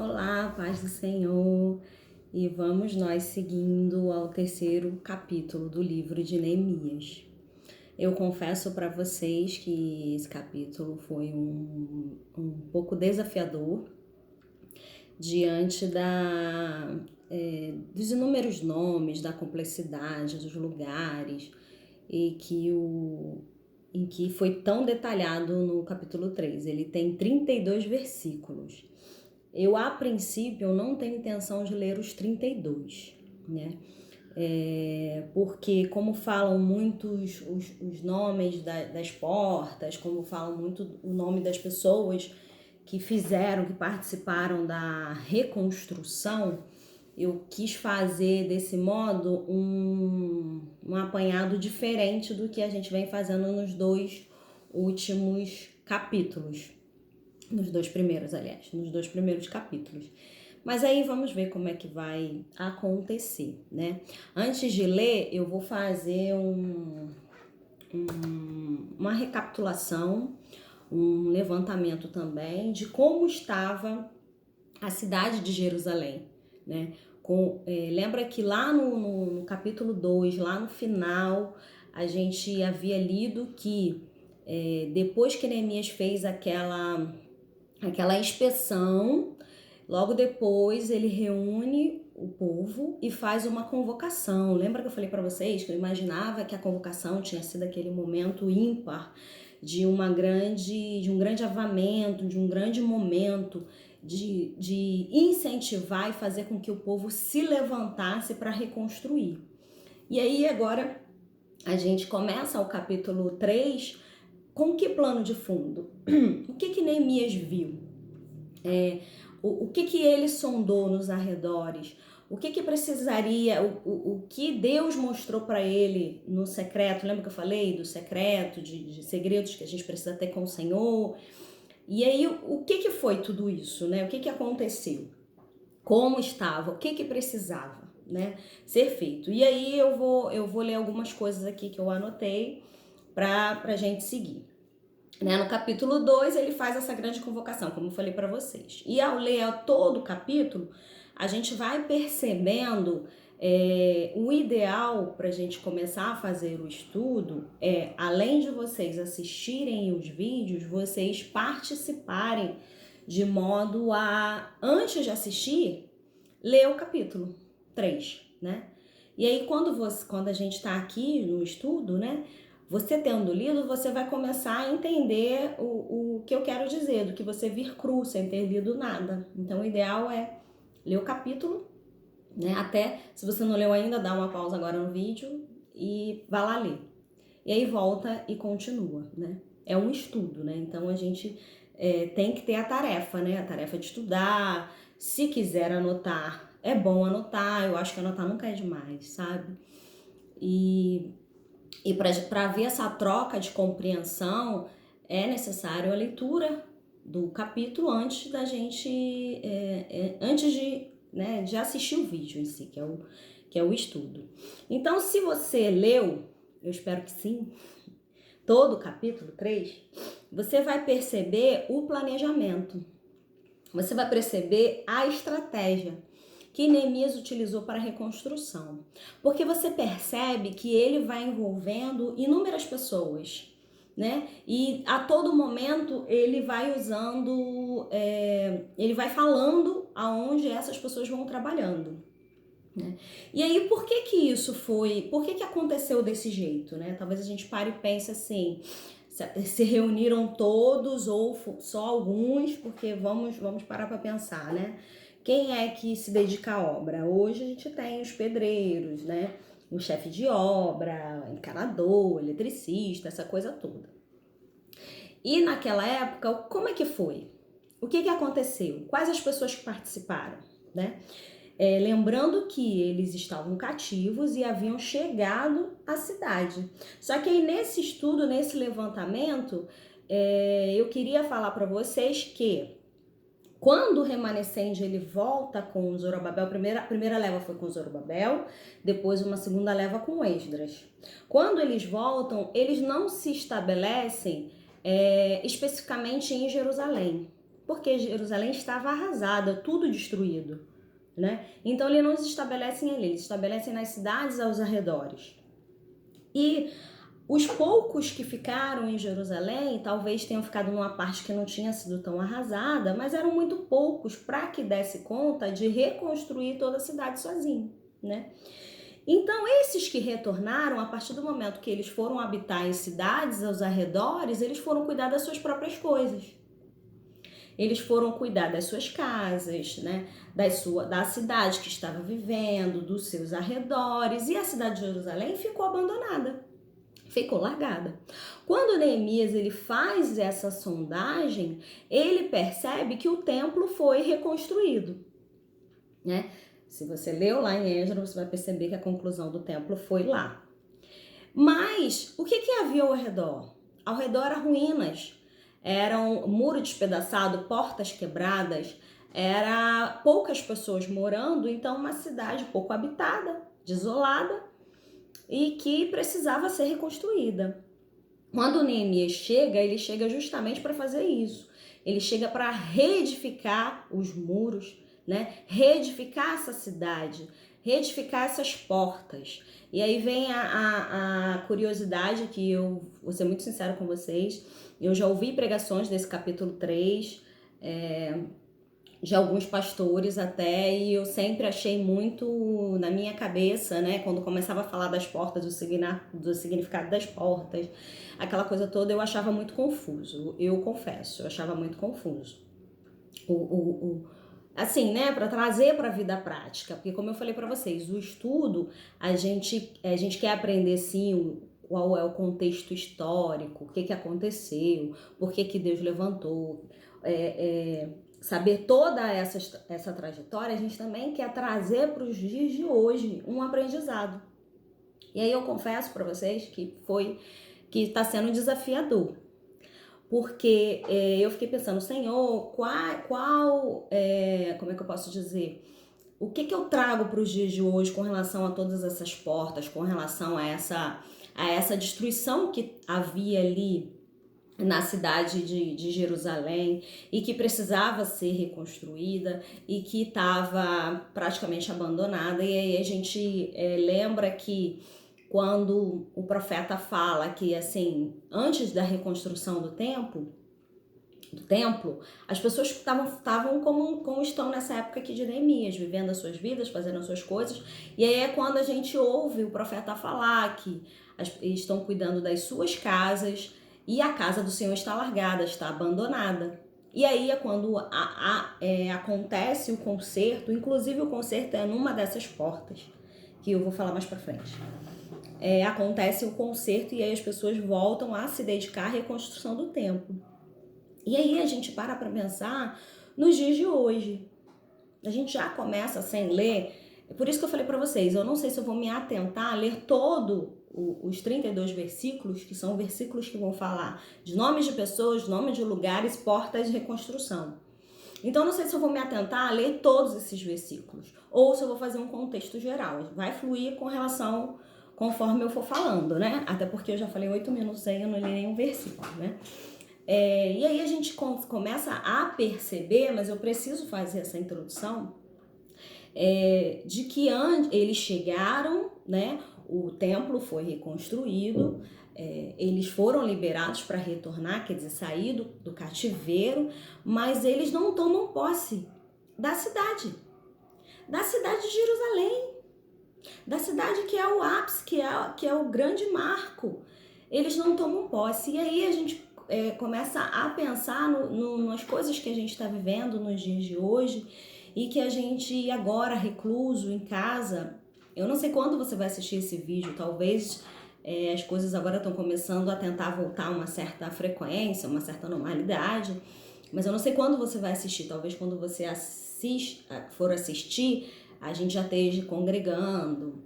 Olá, paz do Senhor, e vamos nós seguindo ao terceiro capítulo do livro de Neemias. Eu confesso para vocês que esse capítulo foi um pouco desafiador diante dos inúmeros nomes, da complexidade, dos lugares, em que foi tão detalhado no capítulo 3. Ele tem 32 versículos. Eu, a princípio, não tenho intenção de ler os 32, né? Porque como falam muitos os nomes das portas, como falam muito o nome das pessoas que participaram da reconstrução, eu quis fazer desse modo um apanhado diferente do que a gente vem fazendo nos dois últimos capítulos. Nos dois primeiros capítulos. Mas aí vamos ver como é que vai acontecer, né? Antes de ler, eu vou fazer uma recapitulação, um levantamento também de como estava a cidade de Jerusalém, né? Lembra que lá no capítulo 2, lá no final, a gente havia lido que depois que Neemias fez aquela inspeção, logo depois ele reúne o povo e faz uma convocação. Lembra que eu falei para vocês que eu imaginava que a convocação tinha sido aquele momento ímpar de um grande avamento, de um grande momento de incentivar e fazer com que o povo se levantasse para reconstruir. E aí agora a gente começa o capítulo 3 com que plano de fundo? O que Neemias viu? O que ele sondou nos arredores? O que precisaria, o que Deus mostrou para ele no secreto? Lembra que eu falei do secreto, de segredos que a gente precisa ter com o Senhor? E aí, o que foi tudo isso, né? O que aconteceu? Como estava? O que precisava, né, ser feito? E aí eu vou ler algumas coisas aqui que eu anotei para a gente seguir. Né? No capítulo 2, ele faz essa grande convocação, como eu falei para vocês. E ao ler todo o capítulo, a gente vai percebendo o ideal para a gente começar a fazer o estudo além de vocês assistirem os vídeos, vocês participarem de modo a, antes de assistir, ler o capítulo 3, né? E aí, quando a gente está aqui no estudo, né? Você tendo lido, você vai começar a entender o que eu quero dizer, do que você vir cru, sem ter lido nada. Então, o ideal é ler o capítulo, né? Até, se você não leu ainda, dá uma pausa agora no vídeo e vá lá ler. E aí volta e continua, né? É um estudo, né? Então, a gente tem que ter a tarefa, né? A tarefa de estudar. Se quiser anotar, é bom anotar. Eu acho que anotar nunca é demais, sabe? E para haver essa troca de compreensão, é necessário a leitura do capítulo antes da gente, antes de assistir o vídeo em si, que é o estudo. Então, se você leu, eu espero que sim, todo o capítulo 3, você vai perceber o planejamento, você vai perceber a estratégia que Neemias utilizou para a reconstrução. Porque você percebe que ele vai envolvendo inúmeras pessoas, né? E a todo momento ele vai usando, ele vai falando aonde essas pessoas vão trabalhando, né? E aí, por que isso foi, por que aconteceu desse jeito, né? Talvez a gente pare e pense assim, se reuniram todos ou só alguns, porque vamos parar para pensar, né? Quem é que se dedica à obra? Hoje a gente tem os pedreiros, né? O chefe de obra, encanador, eletricista, essa coisa toda. E naquela época, como é que foi? O que aconteceu? Quais as pessoas que participaram, né? Lembrando que eles estavam cativos e haviam chegado à cidade. Só que aí nesse estudo, nesse levantamento, eu queria falar para vocês que quando o remanescente ele volta com Zorobabel, a primeira leva foi com Zorobabel, depois uma segunda leva com Esdras. Quando eles voltam, eles não se estabelecem especificamente em Jerusalém. porque Jerusalém estava arrasada, tudo destruído, né? Então eles não se estabelecem ali, eles se estabelecem nas cidades aos arredores. E os poucos que ficaram em Jerusalém, talvez tenham ficado numa parte que não tinha sido tão arrasada, mas eram muito poucos para que desse conta de reconstruir toda a cidade sozinho, né? Então, esses que retornaram, a partir do momento que eles foram habitar em cidades aos arredores, eles foram cuidar das suas próprias coisas. Eles foram cuidar das suas casas, né? Da cidade que estava vivendo, dos seus arredores, e a cidade de Jerusalém ficou abandonada, ficou largada. Quando Neemias ele faz essa sondagem, ele percebe que o templo foi reconstruído, né? Se você leu lá em Esdras, você vai perceber que a conclusão do templo foi lá. Mas o que havia ao redor? Ao redor eram ruínas, eram muro despedaçado, portas quebradas, era poucas pessoas morando, então uma cidade pouco habitada, desolada e que precisava ser reconstruída. Quando Neemias chega, ele chega justamente para fazer isso. Ele chega para reedificar os muros, né? Reedificar essa cidade, reedificar essas portas. E aí vem a curiosidade que eu vou ser muito sincero com vocês. Eu já ouvi pregações desse capítulo 3, de alguns pastores até, e eu sempre achei muito na minha cabeça, né, quando começava a falar das portas, do significado das portas, aquela coisa toda, eu achava muito confuso, eu confesso, eu achava muito confuso. Assim, né, para trazer para a vida prática, porque como eu falei para vocês, o estudo, a gente quer aprender sim qual é o contexto histórico, o que aconteceu, por que Deus levantou, saber toda essa trajetória, a gente também quer trazer para os dias de hoje um aprendizado. E aí eu confesso para vocês que está sendo desafiador. Porque eu fiquei pensando, Senhor, como é que eu posso dizer? O que eu trago para os dias de hoje com relação a todas essas portas, com relação a essa destruição que havia ali na cidade de Jerusalém e que precisava ser reconstruída e que estava praticamente abandonada. E aí a gente lembra que quando o profeta fala que, assim, antes da reconstrução do templo, as pessoas estavam como estão nessa época aqui de Neemias, vivendo as suas vidas, fazendo as suas coisas. E aí é quando a gente ouve o profeta falar que eles estão cuidando das suas casas e a casa do Senhor está largada, está abandonada. E aí é quando acontece o conserto, inclusive o conserto é numa dessas portas, que eu vou falar mais pra frente. Acontece o conserto e aí as pessoas voltam a se dedicar à reconstrução do templo. E aí a gente para pensar nos dias de hoje. A gente já começa sem ler. Por isso que eu falei para vocês, eu não sei se eu vou me atentar a ler todo os 32 versículos, que são versículos que vão falar de nomes de pessoas, nomes de lugares, portas de reconstrução. Então, não sei se eu vou me atentar a ler todos esses versículos, ou se eu vou fazer um contexto geral. Vai fluir com relação, conforme eu for falando, né? Até porque eu já falei 8 minutos aí, eu não li nenhum versículo, né? E aí a gente começa a perceber, mas eu preciso fazer essa introdução, de que eles chegaram, né? O templo foi reconstruído, eles foram liberados para retornar, quer dizer, sair do cativeiro, mas eles não tomam posse da cidade de Jerusalém, da cidade que é o ápice, que é o grande marco. Eles não tomam posse. E aí a gente começa a pensar nas coisas que a gente está vivendo nos dias de hoje e que a gente agora, recluso em casa, eu não sei quando você vai assistir esse vídeo, talvez as coisas agora estão começando a tentar voltar a uma certa frequência, uma certa normalidade, mas eu não sei quando você vai assistir, talvez quando você for assistir, a gente já esteja congregando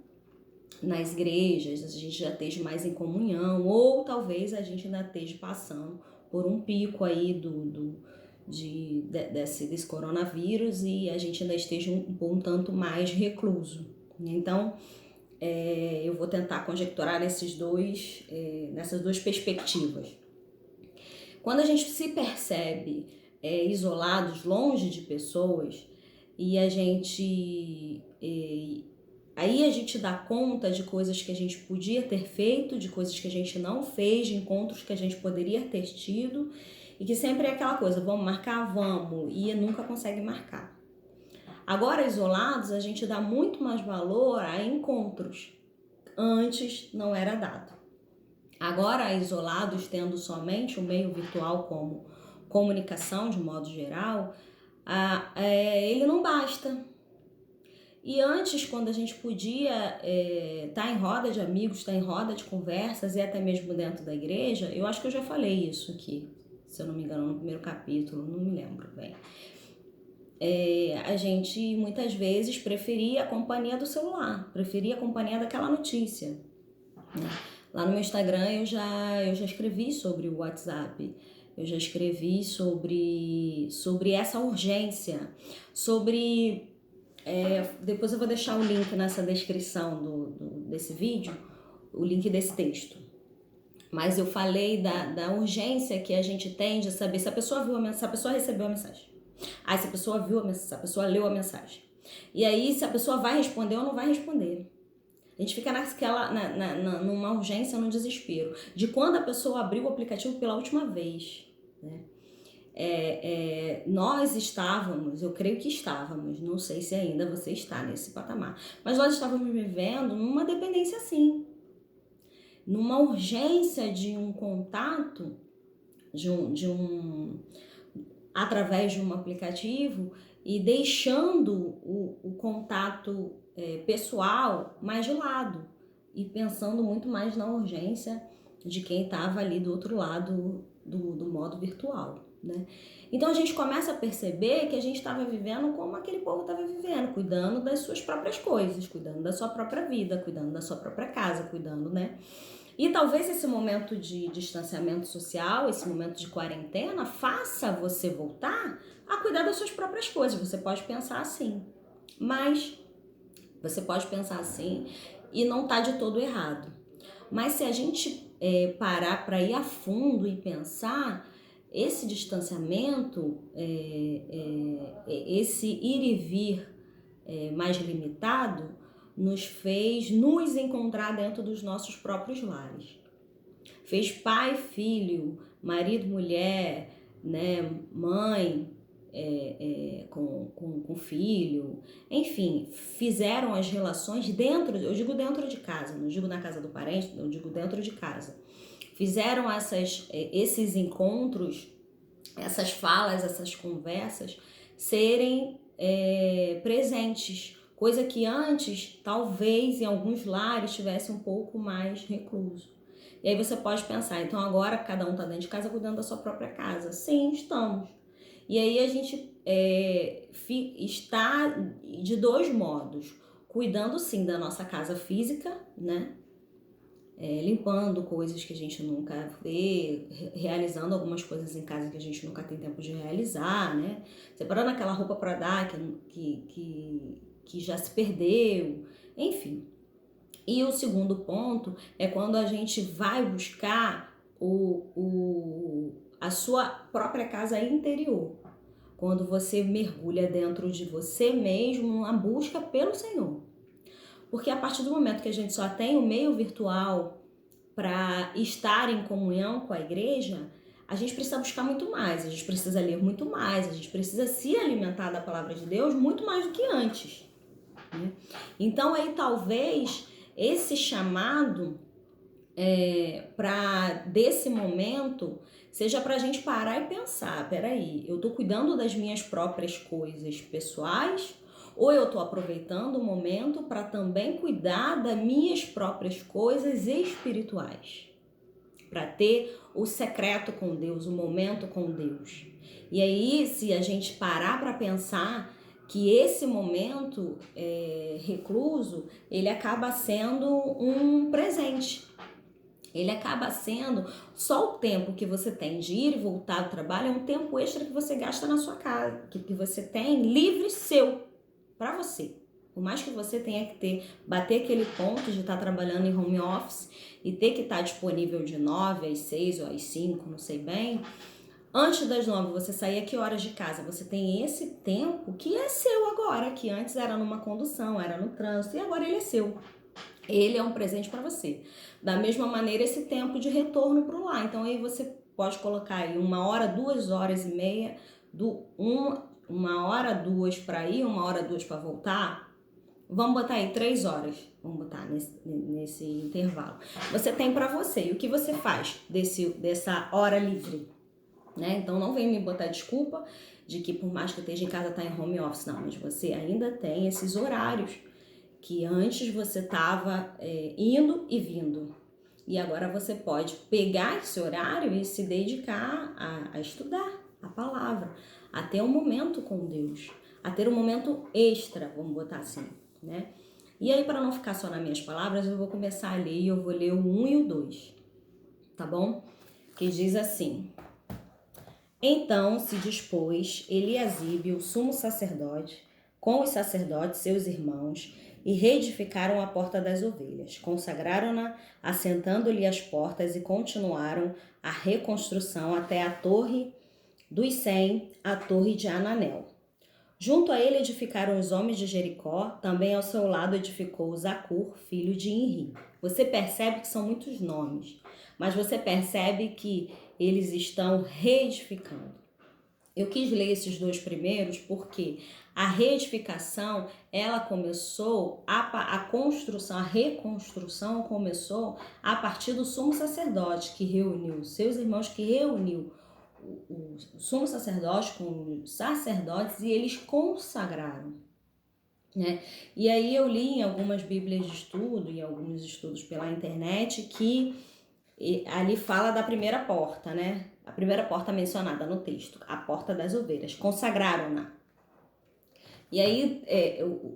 nas igrejas, a gente já esteja mais em comunhão, ou talvez a gente ainda esteja passando por um pico aí desse coronavírus e a gente ainda esteja um tanto mais recluso. Então, eu vou tentar conjecturar nessas duas perspectivas. Quando a gente se percebe isolados, longe de pessoas, e aí a gente dá conta de coisas que a gente podia ter feito, de coisas que a gente não fez, de encontros que a gente poderia ter tido, e que sempre é aquela coisa, vamos marcar? Vamos, e nunca consegue marcar. Agora, isolados, a gente dá muito mais valor a encontros. Antes não era dado. Agora, isolados, tendo somente o meio virtual como comunicação, de modo geral, ele não basta. E antes, quando a gente podia estar em roda de amigos, estar em roda de conversas e até mesmo dentro da igreja, eu acho que eu já falei isso aqui, se eu não me engano, no primeiro capítulo, não me lembro bem. A gente muitas vezes preferia a companhia do celular, preferia a companhia daquela notícia, né? Lá no meu Instagram eu já escrevi sobre o WhatsApp, eu já escrevi sobre essa urgência, depois eu vou deixar o link nessa descrição desse vídeo, o link desse texto. Mas eu falei da urgência que a gente tem de saber se a pessoa viu a mensagem, se a pessoa recebeu a mensagem. Se a pessoa viu a mensagem, se a pessoa leu a mensagem. E aí, se a pessoa vai responder ou não vai responder. A gente fica numa urgência, num desespero. De quando a pessoa abriu o aplicativo pela última vez, né? Nós estávamos, eu creio que estávamos, não sei se ainda você está nesse patamar, mas nós estávamos vivendo numa dependência assim. Numa urgência de um contato, através de um aplicativo e deixando o contato pessoal mais de lado e pensando muito mais na urgência de quem estava ali do outro lado do modo virtual, né? Então a gente começa a perceber que a gente estava vivendo como aquele povo estava vivendo, cuidando das suas próprias coisas, cuidando da sua própria vida, cuidando da sua própria casa, cuidando, né? E talvez esse momento de distanciamento social, esse momento de quarentena, faça você voltar a cuidar das suas próprias coisas. Você pode pensar assim, mas você pode pensar assim e não tá de todo errado. Mas se a gente parar para ir a fundo e pensar, esse distanciamento, esse ir e vir mais limitado, nos fez nos encontrar dentro dos nossos próprios lares. Fez pai, filho, marido, mulher, né, mãe com filho, enfim, fizeram as relações dentro, eu digo dentro de casa, não digo na casa do parente, eu digo dentro de casa. Fizeram esses encontros, essas falas, essas conversas serem presentes. Coisa que antes, talvez, em alguns lares, estivesse um pouco mais recluso. E aí você pode pensar, então agora cada um está dentro de casa cuidando da sua própria casa. Sim, estamos. E aí a gente está de dois modos. Cuidando, sim, da nossa casa física, né? Limpando coisas que a gente nunca vê, realizando algumas coisas em casa que a gente nunca tem tempo de realizar, né? Separando aquela roupa para dar que já se perdeu, enfim. E o segundo ponto é quando a gente vai buscar a sua própria casa interior. Quando você mergulha dentro de você mesmo na busca pelo Senhor. Porque a partir do momento que a gente só tem o meio virtual para estar em comunhão com a igreja, a gente precisa buscar muito mais, a gente precisa ler muito mais, a gente precisa se alimentar da palavra de Deus muito mais do que antes. Né? Então aí talvez esse chamado desse momento seja para a gente parar e pensar, peraí, eu tô cuidando das minhas próprias coisas pessoais ou eu tô aproveitando o momento para também cuidar das minhas próprias coisas espirituais, para ter o secreto com Deus, o momento com Deus. E aí, se a gente parar para pensar que esse momento recluso, ele acaba sendo um presente. Ele acaba sendo só o tempo que você tem de ir e voltar do trabalho, é um tempo extra que você gasta na sua casa, que você tem livre seu, para você. Por mais que você tenha que bater aquele ponto de estar trabalhando em home office e ter que estar disponível de 9 às 6 ou às 5, não sei bem, Antes das 9 você saía que horas de casa? Você tem esse tempo que é seu agora, que antes era numa condução, era no trânsito, e agora ele é seu. Ele é um presente para você. Da mesma maneira, esse tempo de retorno para o lar. Então, aí você pode colocar aí 1 hora, 2 horas e meia, uma hora, 2 para ir, 1 hora, 2 para voltar. Vamos botar aí 3 horas. Vamos botar nesse intervalo. Você tem para você. E o que você faz dessa hora livre? Né? Então, não vem me botar desculpa de que por mais que eu esteja em casa, tá em home office. Não, mas você ainda tem esses horários que antes você estava indo e vindo. E agora você pode pegar esse horário e se dedicar a estudar a palavra, a ter um momento com Deus, a ter um momento extra, vamos botar assim, né? E aí, para não ficar só nas minhas palavras, eu vou começar a ler e eu vou ler o 1 e o 2, tá bom? Que diz assim: Então se dispôs Eliasibe, o sumo sacerdote, com os sacerdotes, seus irmãos, e reedificaram a porta das ovelhas. Consagraram-na, assentando-lhe as portas, e continuaram a reconstrução até a torre dos 100, a torre de Ananel. Junto a ele edificaram os homens de Jericó, também ao seu lado edificou Zacur, filho de Inri. Você percebe que são muitos nomes, mas você percebe que eles estão reedificando. Eu quis ler esses 2 primeiros porque a reedificação, ela começou, a construção, a reconstrução começou a partir do sumo sacerdote que reuniu seus irmãos, que reuniu o sumo sacerdote com os sacerdotes e eles consagraram, né? E aí eu li em algumas bíblias de estudo e alguns estudos pela internet que ali fala da primeira porta, né? A primeira porta mencionada no texto, a porta das ovelhas, consagraram-na. E aí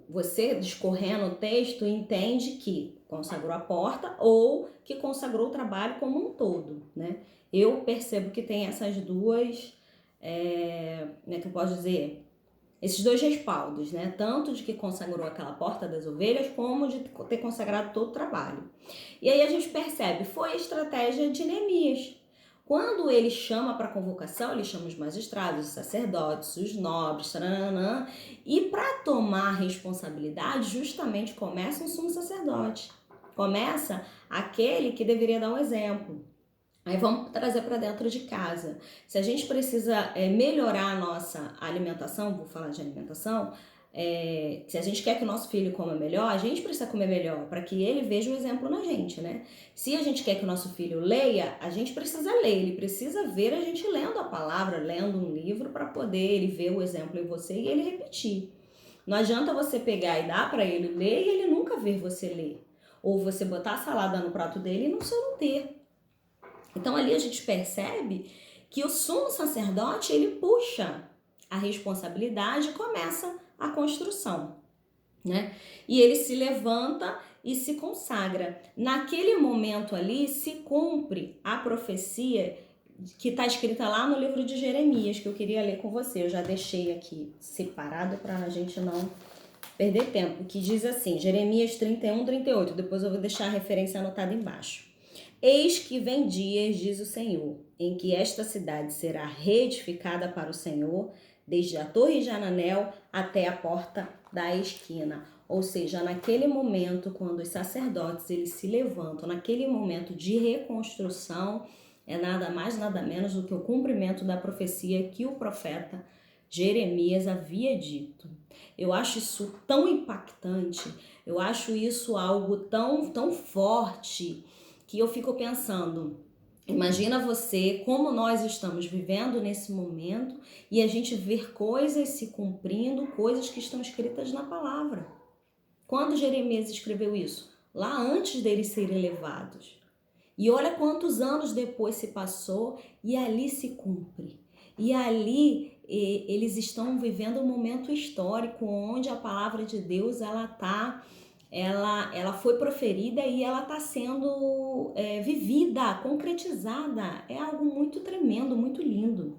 você discorrendo o texto entende que consagrou a porta ou que consagrou o trabalho como um todo, né? Eu percebo que tem essas duas, como é que eu posso dizer? Esses 2 respaldos, né? Tanto de que consagrou aquela porta das ovelhas, como de ter consagrado todo o trabalho. E aí a gente percebe, foi a estratégia de Neemias. Quando ele chama para convocação, ele chama os magistrados, os sacerdotes, os nobres, taranã, e para tomar responsabilidade, justamente começa um sumo sacerdote. Começa aquele que deveria dar um exemplo. Aí vamos trazer para dentro de casa. Se a gente precisa melhorar a nossa alimentação, vou falar de alimentação, se a gente quer que o nosso filho coma melhor, a gente precisa comer melhor para que ele veja o exemplo na gente, né? Se a gente quer que o nosso filho leia, a gente precisa ler, ele precisa ver a gente lendo a palavra, lendo um livro para poder ele ver o exemplo em você e ele repetir. Não adianta você pegar e dar para ele ler e ele nunca ver você ler. Ou você botar a salada no prato dele e não ter. Então ali a gente percebe que o sumo sacerdote, ele puxa a responsabilidade e começa a construção, né? E ele se levanta e se consagra. Naquele momento ali se cumpre a profecia que está escrita lá no livro de Jeremias, que eu queria ler com você. Eu já deixei aqui separado para a gente não perder tempo, que diz assim, Jeremias 31, 38. Depois eu vou deixar a referência anotada embaixo. Eis que vem dias, diz o Senhor, em que esta cidade será reedificada para o Senhor, desde a torre de Ananel até a porta da esquina. Ou seja, naquele momento, quando os sacerdotes eles se levantam, naquele momento de reconstrução, é nada mais, nada menos do que o cumprimento da profecia que o profeta Jeremias havia dito. Eu acho isso tão impactante, eu acho isso algo tão forte, que eu fico pensando, imagina você, como nós estamos vivendo nesse momento e a gente ver coisas se cumprindo, coisas que estão escritas na palavra. Quando Jeremias escreveu isso? Lá antes deles serem levados. E olha quantos anos depois se passou e ali se cumpre. E ali eles estão vivendo um momento histórico onde a palavra de Deus ela foi proferida e ela está sendo vivida, concretizada. É algo muito tremendo, muito lindo.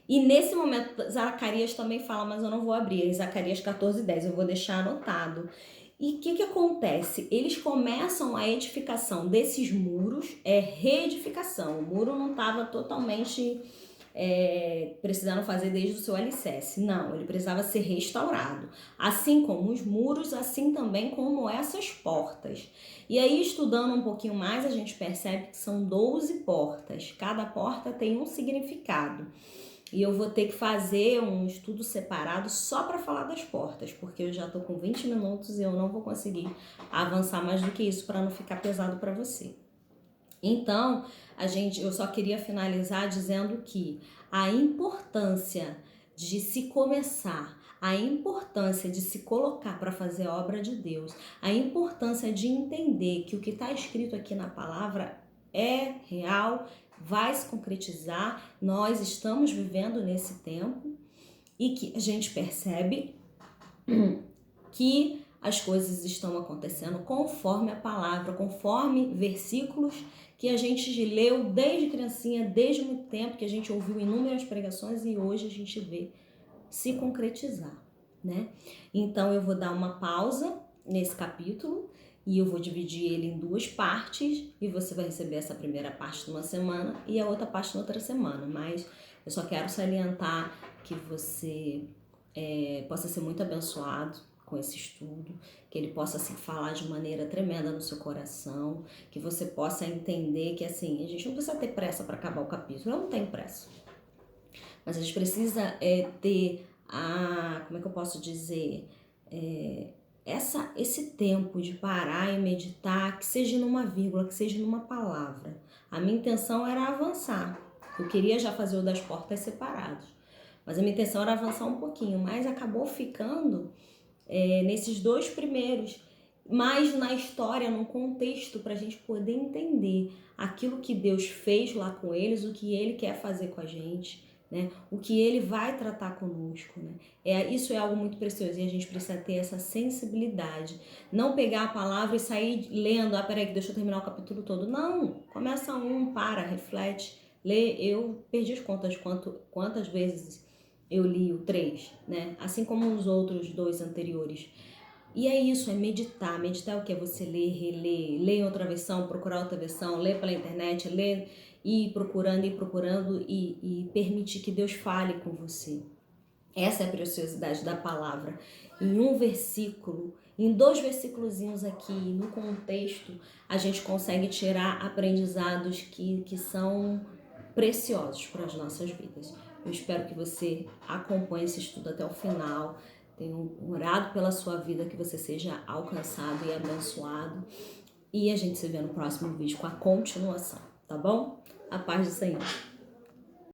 E nesse momento, Zacarias também fala, mas eu não vou abrir, em Zacarias 14:10, eu vou deixar anotado. E o que acontece? Eles começam a edificação desses muros, reedificação. O muro não estava totalmente precisando fazer desde o seu alicerce. Não, ele precisava ser restaurado. Assim como os muros, assim também como essas portas. E aí, estudando um pouquinho mais, a gente percebe que são 12 portas. Cada porta tem um significado. E eu vou ter que fazer um estudo separado só para falar das portas, porque eu já tô com 20 minutos e eu não vou conseguir avançar mais do que isso para não ficar pesado para você. Então, eu só queria finalizar dizendo que a importância de se começar, a importância de se colocar para fazer a obra de Deus, a importância de entender que o que está escrito aqui na palavra é real, vai se concretizar, nós estamos vivendo nesse tempo e que a gente percebe que as coisas estão acontecendo conforme a palavra, conforme versículos que a gente leu desde criancinha, desde muito tempo, que a gente ouviu inúmeras pregações e hoje a gente vê se concretizar, né? Então eu vou dar uma pausa nesse capítulo e eu vou dividir ele em 2 partes e você vai receber essa primeira parte numa semana e a outra parte na outra semana, mas eu só quero salientar que você possa ser muito abençoado com esse estudo, que ele possa assim falar de maneira tremenda no seu coração, que você possa entender que assim, a gente não precisa ter pressa para acabar o capítulo, eu não tenho pressa. Mas a gente precisa ter como é que eu posso dizer, esse tempo de parar e meditar, que seja numa vírgula, que seja numa palavra. A minha intenção era avançar. Eu queria já fazer o das portas separados. Mas a minha intenção era avançar um pouquinho, mas acabou ficando nesses 2 primeiros, mais na história, num contexto, para a gente poder entender aquilo que Deus fez lá com eles, o que Ele quer fazer com a gente, né? O que Ele vai tratar conosco, né? Isso é algo muito precioso e a gente precisa ter essa sensibilidade. Não pegar a palavra e sair lendo, peraí, deixa eu terminar o capítulo todo. Não, começa para, reflete, lê. Eu perdi as contas de quantas vezes eu li o 3, né? Assim como os outros 2 anteriores. E é isso, é meditar. Meditar é o que? É você ler, reler, ler em outra versão, procurar outra versão, ler pela internet, ler e ir procurando e permitir que Deus fale com você. Essa é a preciosidade da palavra. Em um versículo, em 2 versículozinhos aqui, no contexto, a gente consegue tirar aprendizados que são preciosos para as nossas vidas. Eu espero que você acompanhe esse estudo até o final. Tenho orado pela sua vida, que você seja alcançado e abençoado. E a gente se vê no próximo vídeo com a continuação, tá bom? A paz do Senhor.